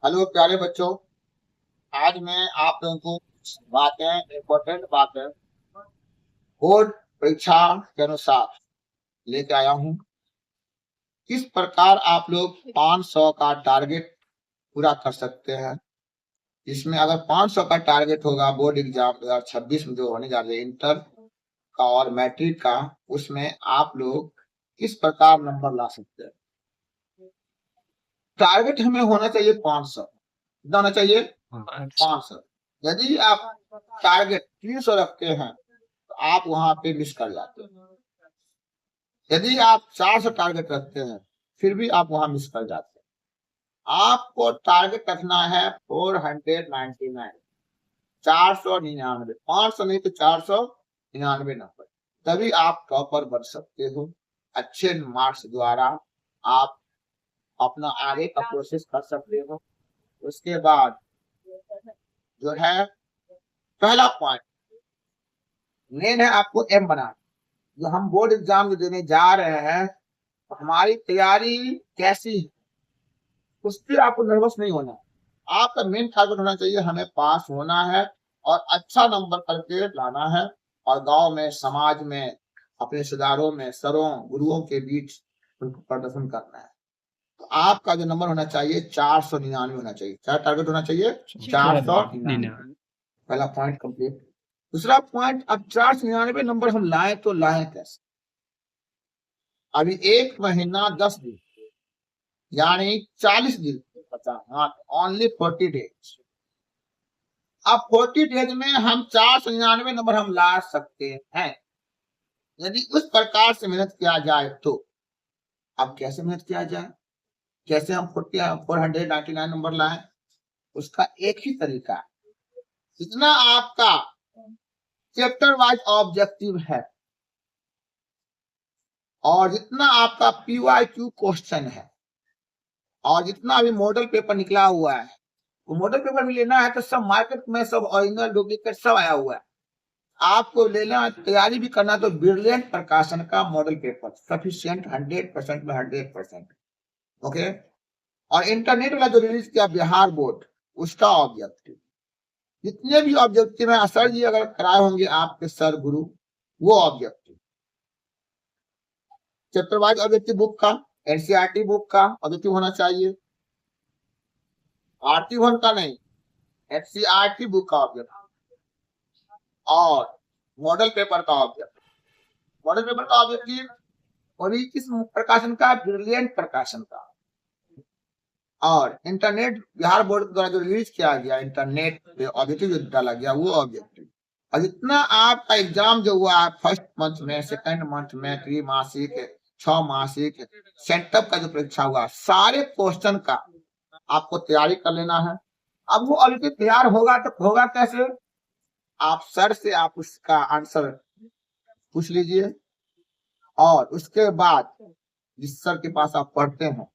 Hello प्यारे बच्चों। आज मैं आप लोगों को कुछ बातें, इम्पोर्टेंट बातें बोर्ड परीक्षा के अनुसार लेके आया हूँ। किस प्रकार आप लोग 500 का टारगेट पूरा कर सकते हैं। इसमें अगर 500 का टारगेट होगा बोर्ड एग्जाम 2026 में जो होने जा रहे हैं इंटर का और मैट्रिक का, उसमें आप लोग किस प्रकार नंबर ला सकते हैं। टारगेट हमें होना चाहिए 500। कितना होना चाहिए? 500। यदि आप टारगेट 300 रखते हैं तो आप वहां पे मिस कर जाते हैं। यदि आप 400 टारगेट रखते हैं फिर भी आप वहां मिस कर जाते हैं। आपको टारगेट रखना है 499, 499, 500 नहीं तो 499 नंबर, तभी आप टॉपर बन सकते हो। अच्छे मार्क्स द्वारा आप अपना आगे का प्रोसेस कर सकते हो। उसके बाद जो है पहला पॉइंट मेन है, आपको एम बनाना। जो हम बोर्ड एग्जाम देने जा रहे हैं तो हमारी तैयारी कैसी है उस पर आपको नर्वस नहीं होना। आपका मेन टारगेट होना चाहिए हमें पास होना है और अच्छा नंबर करके लाना है, और गांव में, समाज में, अपने रिश्तेदारों में, सरों गुरुओं के बीच उनको प्रदर्शन करना है। तो आपका जो नंबर होना चाहिए 499 होना चाहिए। क्या टारगेट होना चाहिए? 499। पहला पॉइंट कंप्लीट। दूसरा पॉइंट, अब 499 नंबर हम लाए तो लाए कैसे। अभी 1 महीना 10 दिन यानी 40 दिन बचा। हाँ, ओनली 40 डेज। अब 40 डेज में हम 499 नंबर हम ला सकते हैं यदि उस प्रकार से मेहनत किया जाए तो। अब कैसे मेहनत किया जाए, कैसे हम 499 नंबर लाएं, उसका एक ही तरीका है। जितना आपका चैप्टर वाइज ऑब्जेक्टिव है और जितना आपका PYQ क्वेश्चन है और जितना भी मॉडल पेपर निकला हुआ है, वो मॉडल पेपर भी लेना है तो सब मार्केट में सब ओरिजिनल डुप्लीकेट सब आया हुआ है। आपको लेना है, तैयारी भी करना तो ब्रिलियंट प्रकाशन का मॉडल पेपर सफिशिएंट 100% में 100%। ओके। और इंटरनेट वाला जो रिलीज किया बिहार बोर्ड, उसका ऑब्जेक्टिव, जितने भी ऑब्जेक्टिव है सर जी अगर कराए होंगे आपके सर गुरु, वो objective chapter wise objective book का, एनसीईआरटी बुक का ऑब्जेक्टिव होना चाहिए। RT1 का नहीं, एनसीईआरटी बुक का ऑब्जेक्टिव और मॉडल पेपर का ऑब्जेक्टिव। मॉडल पेपर का ऑब्जेक्टिव और किस प्रकाशन का? ब्रिलियंट प्रकाशन का। और इंटरनेट बिहार बोर्ड द्वारा जो रिलीज किया गया इंटरनेट पे ऑब्जेक्टिव जो डाला गया वो ऑब्जेक्टिव। और जितना आपका एग्जाम जो हुआ है फर्स्ट मंथ में, सेकंड मंथ में, त्रैमासिक, 6 मासिक, सेंटअप का जो परीक्षा हुआ, सारे क्वेश्चन का आपको तैयारी कर लेना है। अब वो ऑब्जेक्टिव तैयार होगा तो होगा कैसे? आप सर से आप उसका आंसर पूछ लीजिए और उसके बाद जिस सर के पास आप पढ़ते हैं,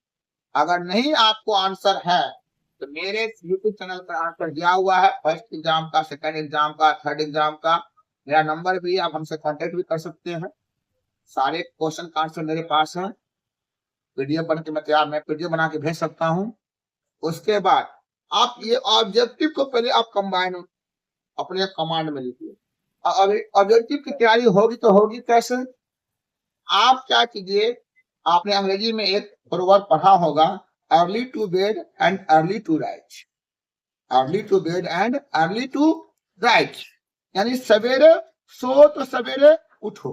अगर नहीं आपको आंसर है तो मेरे यूट्यूब चैनल पर आंसर दिया हुआ है, फर्स्ट एग्जाम का, सेकंड एग्जाम का, थर्ड एग्जाम का। मेरा नंबर भी, आप हमसे कांटेक्ट भी कर सकते हैं। सारे क्वेश्चन का आंसर मेरे पास है, पीडीएफ बन के मैं पीडीएफ बना के भेज सकता हूँ। उसके बाद आप ये ऑब्जेक्टिव को पहले आप कंबाइन अपने कमांड में लिखिए। ऑब्जेक्टिव की तैयारी होगी तो होगी कैसे? आप क्या कीजिए, आपने अंग्रेजी में एक प्रोवर्ब पढ़ा होगा, early to bed and early to rise. Early to bed and early to rise यानी सवेरे सो तो सवेरे उठो।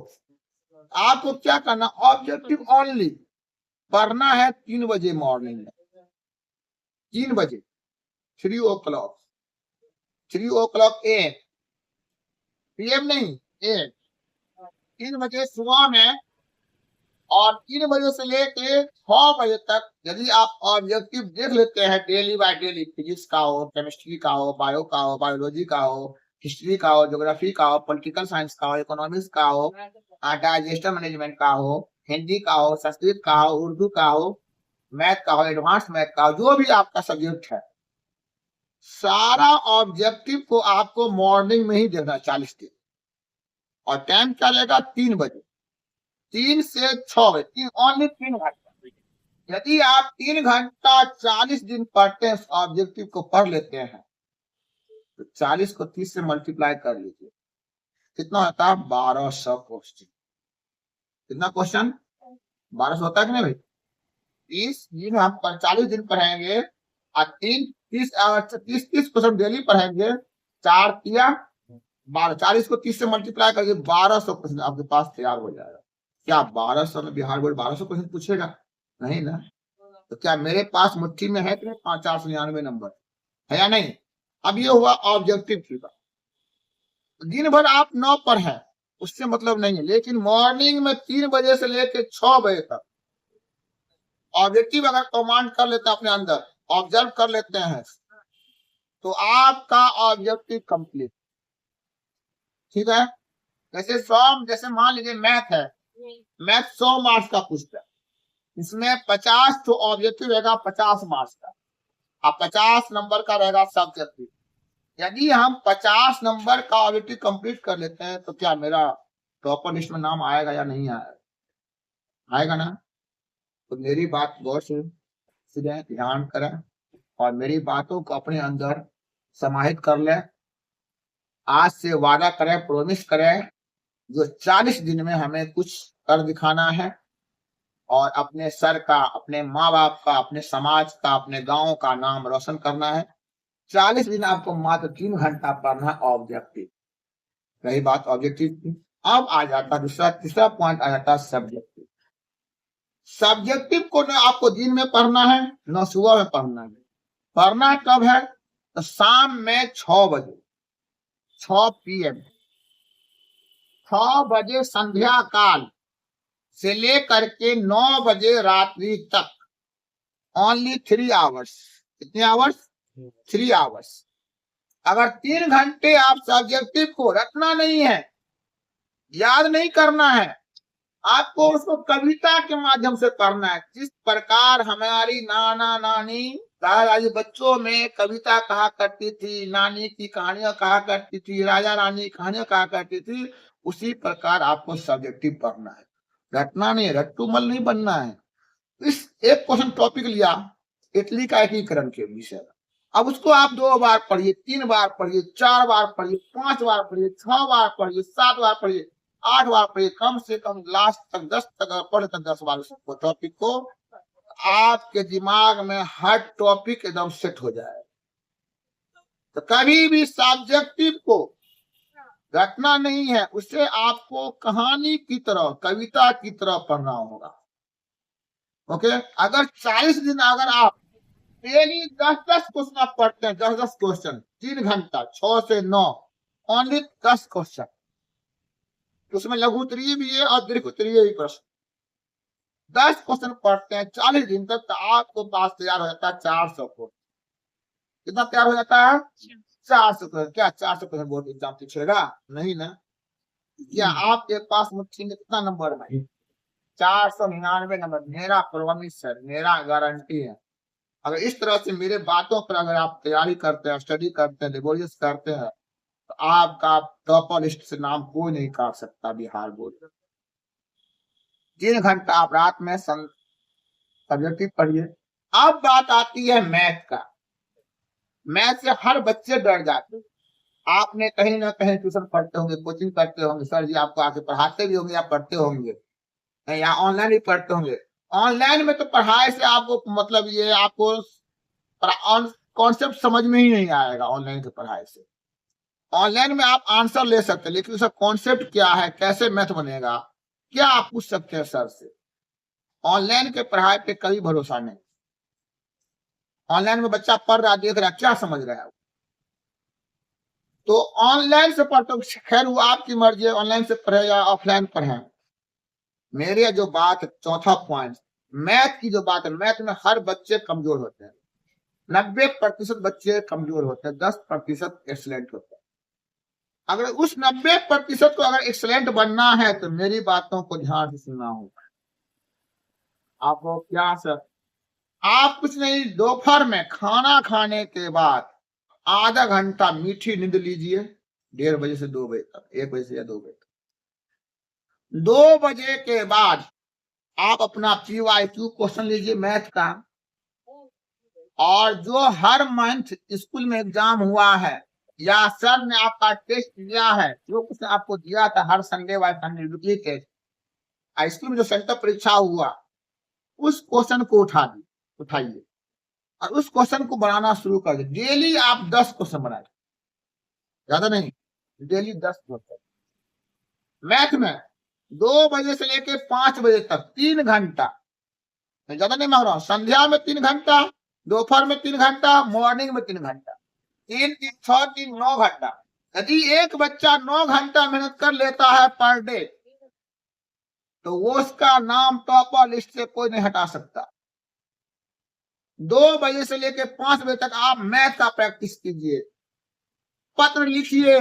आपको क्या करना, ऑब्जेक्टिव ओनली पढ़ना है 3 बजे मॉर्निंग में, 3 बजे, 3 o'clock, 3 o'clock AM, PM नहीं, AM, 3 बजे सुबह में। और 3 बजे से लेके 6 बजे तक यदि आप ऑब्जेक्टिव देख लेते हैं डेली बाय डेली, फिजिक्स का हो, केमिस्ट्री का हो, बायो का हो, बायोलॉजी का हो, हिस्ट्री का हो, ज्योग्राफी का हो, पॉलिटिकल साइंस का हो, इकोनॉमिक्स का हो, डाइजेस्टर मैनेजमेंट का हो, हिंदी का हो, संस्कृत का हो, उर्दू का हो, मैथ का हो, एडवांस मैथ का हो, जो भी आपका सब्जेक्ट है, सारा ऑब्जेक्टिव को आपको मॉर्निंग में ही देखना 40 दिन। और टाइम क्या रहेगा? 3 बजे, 3 से 6 बजे, ओनली 3 घंटे। यदि आप 3 घंटा 40 दिन पढ़ते हैं, ऑब्जेक्टिव को पढ़ लेते हैं, तो 40 को 30 से मल्टीप्लाई कर लीजिए, कितना होता है? 1200 क्वेश्चन। कितना क्वेश्चन? 1200 होता है कि नहीं भाई? 30 दिन हम 40 दिन पढ़ेंगे और 30 क्वेश्चन डेली पढ़ेंगे। 4 तिया 12, 40 को 30 से मल्टीप्लाई करके 1200 क्वेश्चन आपके पास तैयार हो जाएगा। क्या 1200 में बिहार बोर्ड 1200 क्वेश्चन पूछेगा? नहीं ना। तो क्या मेरे पास मुट्ठी में है कि नहीं 5499 नंबर, है या नहीं? अब ये हुआ ऑब्जेक्टिव की बात। दिन भर आप 9 पढ़ें उससे मतलब नहीं है, लेकिन मॉर्निंग में 3 बजे से लेकर 6 बजे तक ऑब्जेक्टिव अगर कमांड कर लेते हैं, अपने अंदर ऑब्जर्व कर लेते हैं, तो आपका ऑब्जेक्टिव कंप्लीट। ठीक है। जैसे मान लीजिए मैथ है, मैथ 100 मार्क्स का पूछता है, इसमें 50 तो ऑब्जेक्टिव रहेगा 50 मार्क्स का, अब 50 नंबर का रहेगा सब्जेक्टिव। यदि हम 50 नंबर का ऑब्जेक्टिव कंप्लीट कर लेते हैं, तो क्या मेरा टॉपर लिस्ट में नाम आएगा या नहीं आएगा? आएगा ना। तो मेरी बात गौर से सुने, ध्यान करें और मेरी बातों को अपने अंदर समाहित कर लें। आज से वादा करें, प्रोमिस करें, जो 40 दिन में हमें कुछ कर दिखाना है और अपने सर का, अपने माँ बाप का, अपने समाज का, अपने गांव का नाम रोशन करना है। 40 दिन आपको मात्र 3 घंटा पढ़ना ऑब्जेक्टिव। रही बात ऑब्जेक्टिव की, अब आ जाता तीसरा पॉइंट आ जाता सब्जेक्टिव। सब्जेक्टिव को न आपको दिन में पढ़ना है न सुबह में पढ़ना है। पढ़ना कब है? तो शाम में 6 बजे, 6 PM, 6 बजे संध्या काल से लेकर के 9 बजे रात्रि तक, ओनली 3 आवर्स। कितने आवर्स? 3 आवर्स। अगर 3 घंटे आप सब्जेक्टिव को रखना नहीं है, याद नहीं करना है, आपको उसको कविता के माध्यम से पढ़ना है। जिस प्रकार हमारी नाना नानी दादाजी बच्चों में कविता कहा करती थी, नानी की कहानियां कहा करती थी, राजा रानी की कहानियां कहा करती थी, उसी प्रकार आपको सब्जेक्टिव पढ़ना है। रटना नहीं, रट्टूमल नहीं बनना है। इस एक क्वेश्चन टॉपिक लिया, इटली का एकीकरण के विषय, अब उसको आप 2 बार पढ़िए, 3 बार पढ़िए, 4 बार पढ़िए, 5 बार पढ़िए, 6 बार पढ़िए, 7 बार पढ़िए, 8 बार पढ़िए, कम से कम लास्ट तक 10 तक पढ़े तक 10 बार उसको टॉपिक को, आपके दिमाग में हर टॉपिक एकदम सेट हो जाए। तो कभी भी सब्जेक्टिव को रटना नहीं है, उसे आपको कहानी की तरह, कविता की तरह पढ़ना होगा। ओके। अगर 40 दिन अगर आप डेली 10-10 क्वेश्चन आप पढ़ते हैं, 10-10 क्वेश्चन 3 घंटा 6 से 9, ओनली 10 क्वेश्चन, उसमें लघु उत्तरीय भी है और दीर्घ उत्तरीय भी प्रश्न। 10 क्वेश्चन पढ़ते हैं 40 दिन तक, तो आपको पास तैयार हो जाता है 400 क्वेश्चन। कितना तैयार हो जाता है? 400 क्वेश्चन। क्या 400 क्वेश्चन बोर्ड एग्जाम पूछेगा? नहीं ना। क्या आपके पास मुट्ठी में कितना नंबर है? 499 नंबर। मेरा प्रॉमिस है, मेरा गारंटी है। अगर इस तरह से मेरे बातों पर अगर आप तैयारी करते हैं, स्टडी करते हैं, लेबोरियस करते हैं, तो आपका टॉपर लिस्ट से नाम कोई नहीं काट सकता बिहार बोर्ड। 3 घंटा आप रात में सब्जेक्टिव पढ़िए। अब बात आती है मैथ का। मैथ से हर बच्चे डर जाते हैं। आपने कहीं ना कहीं ट्यूशन पढ़ते होंगे, कोचिंग करते होंगे, सर जी आपको आके पढ़ाते भी होंगे या पढ़ते होंगे, या ऑनलाइन भी पढ़ते होंगे। ऑनलाइन में तो पढ़ाई से आपको मतलब ये आपको कॉन्सेप्ट समझ में ही नहीं आएगा। ऑनलाइन की पढ़ाई से, ऑनलाइन में आप आंसर ले सकते हैं, लेकिन उसका कॉन्सेप्ट क्या है, कैसे मैथ बनेगा, क्या आप पूछ सकते हैं सर से। ऑनलाइन के पढ़ाई पे कभी भरोसा नहीं। ऑनलाइन में बच्चा पढ़ रहा, देख रहा, क्या समझ रहा है। तो ऑनलाइन से पढ़ते, खैर वो आपकी मर्जी है, ऑनलाइन से पढ़े या ऑफलाइन पढ़े। मेरे जो बात, चौथा पॉइंट, मैथ की जो बात है, मैथ में हर बच्चे कमजोर होते हैं। 90% बच्चे कमजोर होते हैं, 10% एक्सलेंट होते हैं। अगर उस 90% को अगर एक्सलेंट बनना है, तो मेरी बातों को ध्यान से सुनना होगा। आपको क्या सर, आप कुछ नहीं, दोपहर में खाना खाने के बाद आधा घंटा मीठी नींद लीजिए, 1:30 बजे से 2 बजे तक, 1 बजे से या 2 बजे तक। 2 बजे के बाद आप अपना PYQ क्वेश्चन लीजिए मैथ का, और जो हर मंथ स्कूल में एग्जाम हुआ है या सर ने आपका टेस्ट लिया है, जो कुछ आपको दिया था हर संडे वाई संडे वीकली टेस्ट, स्कूल में जो सेंटर परीक्षा हुआ, उस क्वेश्चन को उठाइए और उस क्वेश्चन को बनाना शुरू कर दीजिए। डेली आप 10 क्वेश्चन बनाइए, ज्यादा नहीं, डेली 10 क्वेश्चन। मैथ में 2 बजे से लेके 5 बजे तक 3 घंटा, मैं ज्यादा नहीं मांग रहा हूँ। संध्या में 3 घंटा, दोपहर में 3 घंटा, मॉर्निंग में 3 घंटा, 3 3 6 3 9 घंटा। यदि एक बच्चा 9 घंटा मेहनत कर लेता है पर डे, तो वो उसका नाम टॉपर लिस्ट से कोई नहीं हटा सकता। 2 बजे से लेके 5 बजे तक आप मैथ का प्रैक्टिस कीजिए, पत्र लिखिए,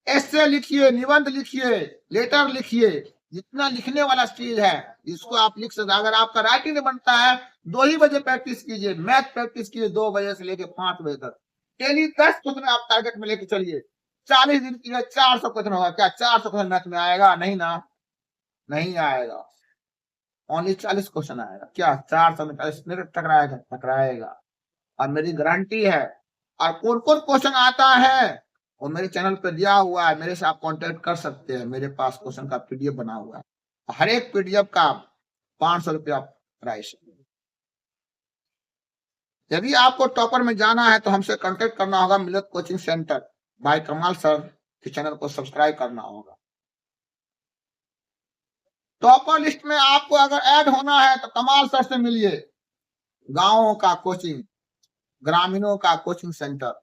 एस्से लिखिए, निबंध लिखिए, लेटर लिखिए, जितना लिखने वाला चीज है जिसको आप लिख सकते। अगर आपका राइटिंग नहीं बनता है, 2 ही बजे प्रैक्टिस कीजिए, मैथ प्रैक्टिस कीजिए 2 बजे से लेके 5 बजे तक। डेली 10 क्वेश्चन आप टारगेट में लेके चलिए। 40 दिन की 400 क्वेश्चन होगा। क्या 400 क्वेश्चन मैथ में आएगा? नहीं ना, नहीं आएगा। ओनली 40 क्वेश्चन आएगा। क्या 400 में 40 टकराएगा? टकराएगा। और मेरी गारंटी है। और कौन कौन क्वेश्चन आता है वो मेरे चैनल पे दिया हुआ है, मेरे से आप कांटेक्ट कर सकते हैं। मेरे पास क्वेश्चन का PDF बना हुआ है, हर एक PDF का 500 रुपया प्राइस। यदि आपको टॉपर में जाना है तो हमसे कांटेक्ट करना होगा, मिलत कोचिंग सेंटर भाई कमाल सर के चैनल को सब्सक्राइब करना होगा। टॉपर लिस्ट में आपको अगर ऐड होना है तो कमाल सर से मिलिए। गांवों का कोचिंग, ग्रामीणों का कोचिंग सेंटर।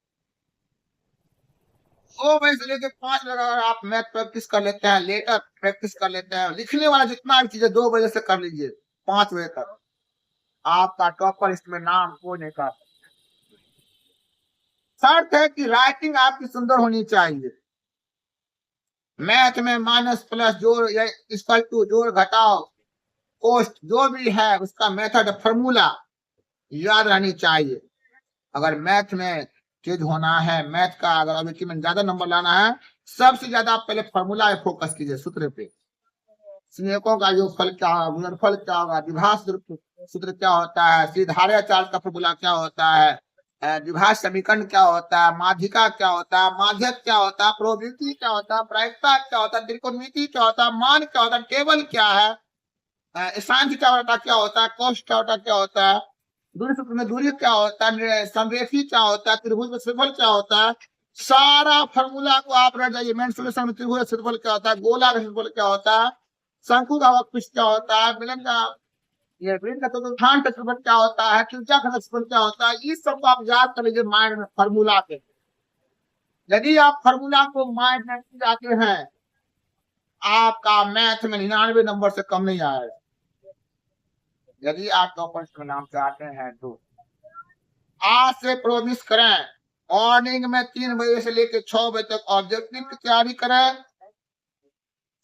2 बजे से लेकर 5 बजे अगर आप मैथ प्रैक्टिस कर लेते हैं, लेटर प्रैक्टिस कर लेते हैं, लिखने वाला जितना भी चीज है 2 बजे से कर लीजिए 5 बजे तक, आपका टॉपर लिस्ट में नाम कोई नहीं कर। शर्त है कि राइटिंग आपकी सुंदर होनी चाहिए। मैथ में माइनस प्लस जोड़ या इक्वल टू, जोड़ घटाओ, कोष्ट जो भी है उसका मेथड फॉर्मूला याद रहनी चाहिए। अगर मैथ में तेज होना है, मैथ का अगर अभी में ज्यादा नंबर लाना है, सबसे ज्यादा आप पहले फॉर्मूला पे फोकस कीजिए, सूत्र पे। स्नेकों का योगफल क्या होगा, गुणनफल क्या होगा, द्विघात सूत्र क्या होता है, सीधार्य चार्ट का फॉर्मूला क्या होता है, द्विघात समीकरण क्या होता है, माध्यिका क्या होता है, माध्यक क्या होता है, प्रोबेबिलिटी क्या होता है, प्रायिकता क्या होता है, त्रिकोणमिति क्या होता है, मान क्या होता है, टेबल क्या है, स्थान क्या होता है, कोष्ठ क्या होता है, दूरी सूत्र में दूरी क्या होता है, संरेखी क्या होता है, त्रिभुज में क्षेत्रफल क्या होता है। सारा फॉर्मूला को आप रट जाइए। मेन सॉल्यूशन में त्रिभुज क्षेत्रफल क्या होता है, गोला का क्षेत्रफल क्या होता है, शंकु का वक्रपृष्ठ क्या होता है, मिलन का ये वृत्त का चतुर्थांश का क्षेत्रफल क्या होता है, त्रिज्या का क्षेत्रफल क्या होता है। इस सब को आप याद कर लीजिए माइंड में फॉर्मूला के। यदि आप फॉर्मूला को माइंड में जाते हैं, आपका मैथ में 99 नंबर से कम नहीं आएगा। यदि आप टॉपर में नाम चाहते हैं तो आज से प्रोमिस करें, मॉर्निंग में 3 बजे से लेकर 6 बजे तक ऑब्जेक्टिव की तैयारी करें,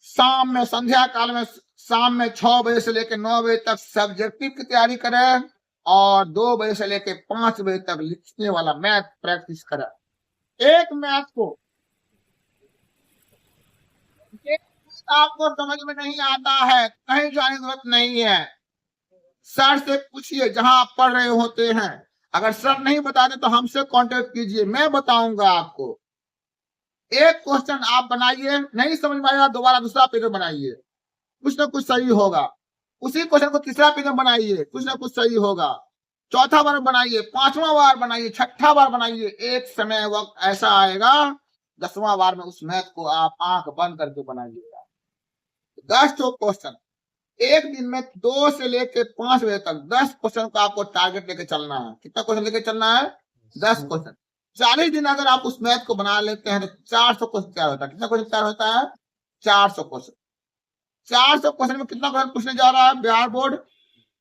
शाम में संध्या काल में शाम में 6 बजे से लेकर 9 बजे तक सब्जेक्टिव की तैयारी करें, और 2 बजे से लेकर 5 बजे तक लिखने वाला मैथ प्रैक्टिस करें। एक मैथ को आपको समझ में नहीं आता है, कहीं जाने की जरूरत नहीं है, सर से पूछिए जहां आप पढ़ रहे होते हैं। अगर सर नहीं बताते तो हमसे कांटेक्ट कीजिए, मैं बताऊंगा आपको। एक क्वेश्चन आप बनाइए, नहीं समझ में आएगा दोबारा दूसरा पेपर बनाइए, कुछ ना कुछ सही होगा। उसी क्वेश्चन को तीसरा पेपर बनाइए, कुछ ना कुछ सही होगा। चौथा बार बनाइए, 5वां बार बनाइए, 6ठा बार बनाइए। एक समय वक्त ऐसा आएगा 10वां बार में उस मैथ को आप आंख बंद करके बनाइएगा। 10 क्वेश्चन एक दिन में 2 से लेके 5 बजे तक 10 क्वेश्चन को आपको टारगेट लेके चलना है। कितना क्वेश्चन लेके चलना है? 10 क्वेश्चन। 40 दिन अगर आप उस मैथ को बना लेते हैं तो 400 क्वेश्चन तैयार होता है। कितना क्वेश्चन तैयार होता है? 400 क्वेश्चन। 400 क्वेश्चन में कितना क्वेश्चन पूछने जा रहा है बिहार बोर्ड?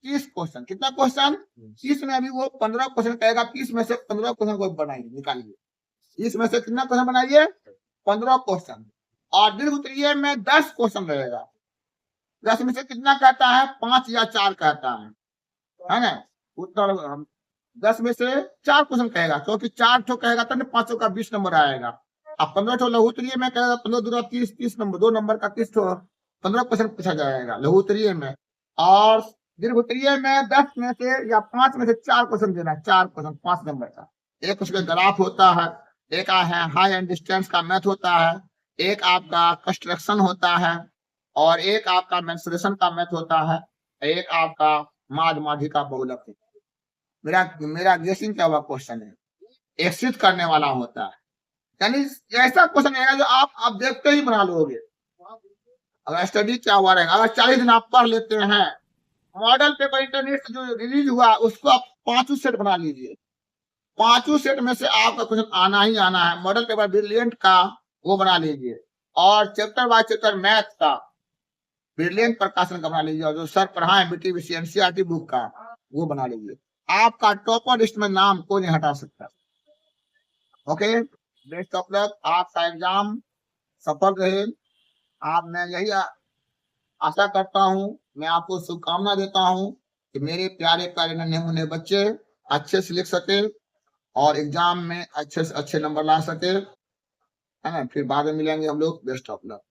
30 क्वेश्चन। कितना क्वेश्चन? 30 में अभी वो 15 क्वेश्चन कहेगा, 30 में से 15 क्वेश्चन को बनाइए, निकालिए। 30 में से कितना क्वेश्चन बनाइए? 15 क्वेश्चन। और दिन उत्तरीय में 10 क्वेश्चन रहेगा। 10 में से कितना कहता है? 5 या 4 कहता है ना? उत्तर 10 में से 4 क्वेश्चन कहेगा, क्योंकि 4 ठो कहेगा तब 5 का 20 नंबर आएगा। अब 15 ठो लघु उत्तरीय में कहेगा, 15 दूना 30, 30 नंबर, 2 नंबर का 30 ठो 15% पूछा जाएगा लघु उत्तरीय में, और दीर्घ उत्तरीय में 10 में से या 5 में से 4 क्वेश्चन देना है, 4 क्वेश्चन 5 नंबर का। एक उसमें ग्राफ होता है, एक है हाई एंड डिस्टेंस का मैथ होता है, एक आपका कंस्ट्रक्शन होता है, और एक आपका मेंसुरेशन का मैथ होता है, एक आपका माद माध्यिका का बहुलक। मेरा मेरा गेसिंग क्या हुआ क्वेश्चन है, एक्सिट करने वाला होता है, यानी ऐसा क्वेश्चन है जो आप देखते ही बना लोगे। अगर स्टडी क्या हुआ रहेगा, अगर 40 दिन आप पढ़ लेते हैं, मॉडल पेपर इंटरनेट से जो रिलीज हुआ उसको आप 5 सेट बना लीजिए, 5 सेट में से आपका क्वेश्चन आना ही आना है। मॉडल पेपर ब्रिलियंट का वो बना लीजिए, और चैप्टर बाय चैप्टर मैथ का ब्रिलियंट प्रकाशन का बना लीजिए, और जो सर पढ़ाए बीटीबीसी एनसीईआरटी बुक का वो बना लीजिए। आपका टॉपर लिस्ट में नाम कोई नहीं हटा सकता। ओके, बेस्ट ऑफ लक, आपका एग्जाम सफल रहे। आप मैं यही आशा करता हूँ, मैं आपको शुभकामना देता हूँ कि मेरे प्यारे प्यारे नन्हे मुन्ने बच्चे अच्छे से लिख सके और एग्जाम में अच्छे से अच्छे नंबर ला सके, है ना। फिर बाद में मिलेंगे हम लोग। Best of luck.